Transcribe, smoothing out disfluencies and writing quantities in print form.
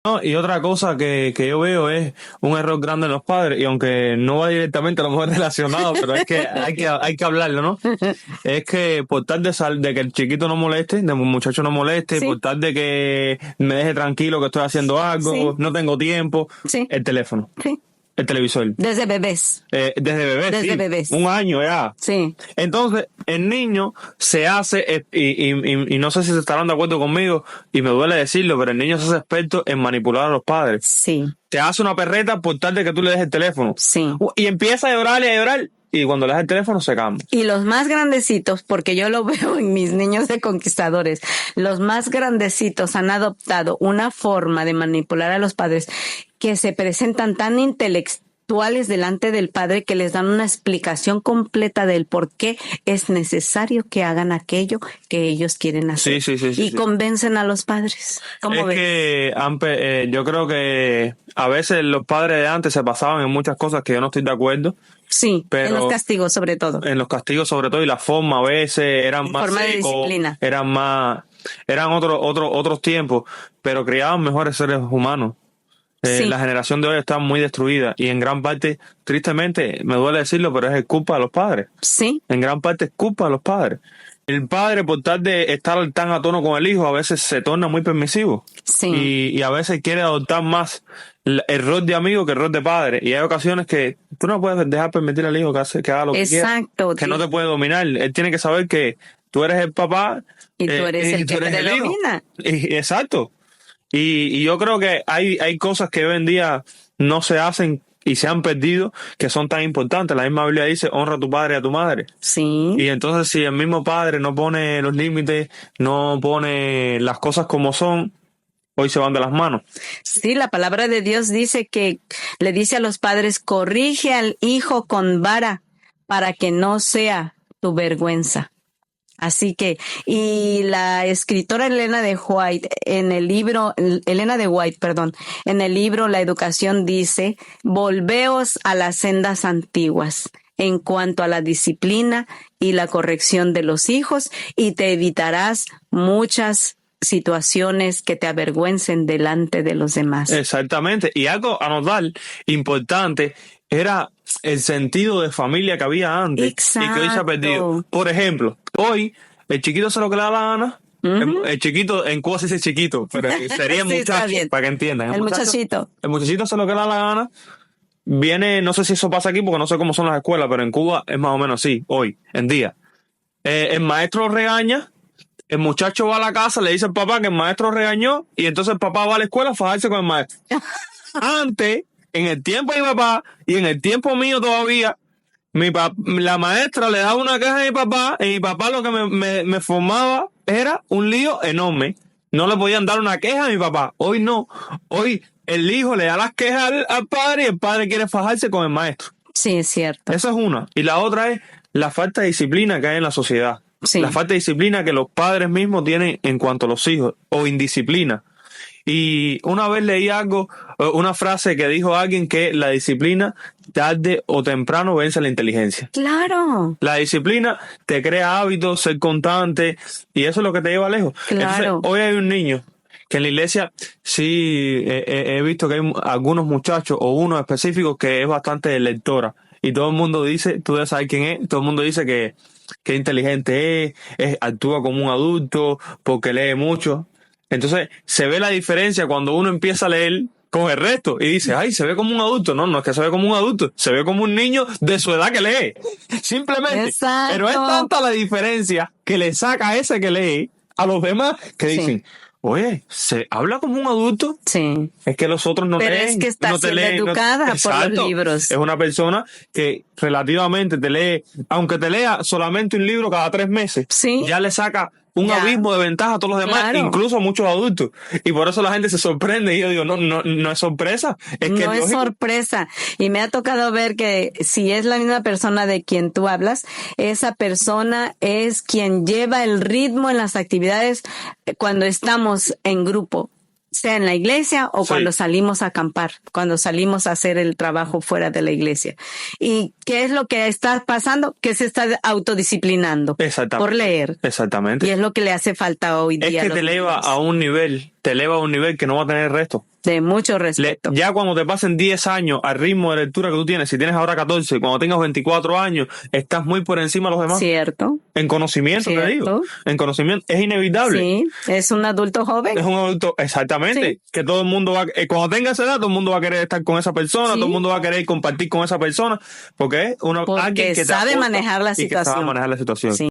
No, y otra cosa que yo veo es un error grande en los padres, y aunque no va directamente a lo mejor relacionado, pero es que hay que hablarlo, ¿no? Es que por tal de que el chiquito no moleste, de que el muchacho no moleste, por Sí, tal de que me deje tranquilo que estoy haciendo algo, sí, no tengo tiempo, sí, el teléfono, sí. el televisor. Desde bebés, Desde bebé, desde sí, bebés. un año ya. Sí, Entonces, el niño se hace, y no sé si se estarán de acuerdo conmigo, y me duele decirlo, pero el niño se hace experto en manipular a los padres. sí, Te hace una perreta por tal de que tú le des el teléfono. sí. Y empieza a llorar y a llorar, y cuando le das el teléfono se calma. Y los más grandecitos, porque yo lo veo en mis niños de conquistadores, los más grandecitos han adoptado una forma de manipular a los padres que se presentan tan intelectuales delante del padre que les dan una explicación completa del por qué es necesario que hagan aquello que ellos quieren hacer. Y Sí. convencen a los padres. ¿Cómo Es ves? que yo creo que a veces los padres de antes se pasaban en muchas cosas que yo no estoy de acuerdo, Sí, en los pero castigos sobre todo. en los castigos sobre todo, y la forma a veces eran más Forma de secos, disciplina. eran otros tiempos, pero criaban mejores seres humanos. Sí, La generación de hoy está muy destruida, y en gran parte, tristemente, me duele decirlo, pero es culpa de los padres. sí, En gran parte es culpa de los padres. El padre, por tal de estar tan a tono con el hijo, a veces se torna muy permisivo, sí. y a veces quiere adoptar más el rol de amigo que el rol de padre. Y hay ocasiones que tú no puedes dejar permitir al hijo que haga lo que quiera, Exacto. que no te puede dominar. Él tiene que saber que tú eres el papá, Y tú eres y el tú que eres el hijo. predomina. Exacto. Y yo creo que hay cosas que hoy en día no se hacen y se han perdido, que son tan importantes. La misma Biblia dice: honra a tu padre y a tu madre. Sí, Y entonces, si el mismo padre no pone los límites, no pone las cosas como son, hoy se van de las manos. sí, la palabra de Dios dice que le dice a los padres, corrige al hijo con vara para que no sea tu vergüenza. Así que, y la escritora Elena de White, en el libro, Elena de White, perdón, en el libro La Educación dice, volveos a las sendas antiguas en cuanto a la disciplina y la corrección de los hijos y te evitarás muchas situaciones que te avergüencen delante de los demás. Exactamente. Y algo a notar importante era el sentido de familia que había antes y que hoy se ha perdido. Exacto. Por ejemplo, hoy el chiquito hace lo que le da la gana. Ujú. El chiquito, en Cuba se dice chiquito, pero sería el Sí, está muchacho, bien. para que entiendan. El muchachito. El muchachito hace lo que le da la gana. Viene, no sé si eso pasa aquí porque no sé cómo son las escuelas, pero en Cuba es más o menos así, hoy en día. El maestro lo regaña, el muchacho va a la casa, le dice al papá que el maestro regañó, y entonces el papá va a la escuela a fajarse con el maestro. Antes, en el tiempo de mi papá y en el tiempo mío todavía, la maestra le daba una queja a mi papá, y mi papá lo que me formaba era un lío enorme. No le podían dar una queja a mi papá. Hoy no. Hoy el hijo le da las quejas al padre, y el padre quiere fajarse con el maestro. Sí, es cierto. Esa es una. Y la otra es la falta de disciplina que hay en la sociedad. Sí. La falta de disciplina que los padres mismos tienen en cuanto a los hijos, o indisciplina. Y una vez leí algo, una frase que dijo alguien, que la disciplina tarde o temprano vence la inteligencia. Claro. La disciplina te crea hábitos, ser constante, y eso es lo que te lleva lejos. Claro. Entonces, hoy hay un niño que en la iglesia sí he visto que hay algunos muchachos, o uno específico, que es bastante lectora. Y todo el mundo dice, tú debes saber quién es, todo el mundo dice que inteligente actúa como un adulto porque lee mucho. Entonces, se ve la diferencia cuando uno empieza a leer con el resto y dice: ay, se ve como un adulto. No, no es que se ve como un adulto, se ve como un niño de su edad que lee. Simplemente. Exacto. Pero es tanta la diferencia que le saca ese que lee a los demás que Sí. dicen: oye, se habla como un adulto. Sí. Es que los otros no Pero leen. es que está no te siendo leen, educada por Exacto. los libros. Es una persona que relativamente te lee, aunque te lea solamente un libro cada 3 meses, Sí. ya le saca un Ya. abismo de ventaja a todos los demás, Claro. incluso a muchos adultos. Y por eso la gente se sorprende. Y yo digo: no es sorpresa. Es que No es lógico. sorpresa. Y me ha tocado ver que si es la misma persona de quien tú hablas, esa persona es quien lleva el ritmo en las actividades cuando estamos en grupo, sea en la iglesia o Sí. cuando salimos a acampar, cuando salimos a hacer el trabajo fuera de la iglesia. ¿Y qué es lo que está pasando? Que se está autodisciplinando Exactamente. por leer. Exactamente. Y es lo que le hace falta hoy Es día. que te eleva a un nivel, te eleva a un nivel que no va a tener el resto. De mucho respeto. Ya cuando te pasen 10 años al ritmo de lectura que tú tienes, si tienes ahora 14, cuando tengas 24 años, estás muy por encima de los demás. Cierto. En conocimiento, te digo. En conocimiento. Es inevitable. Sí, es un adulto joven. Es un adulto, exactamente. Sí. Que todo el mundo va, cuando tenga esa edad, todo el mundo va a querer estar con esa persona, todo el mundo va a querer compartir con esa persona, porque es alguien que sabe manejar la situación. Y que sabe manejar la situación. Sí.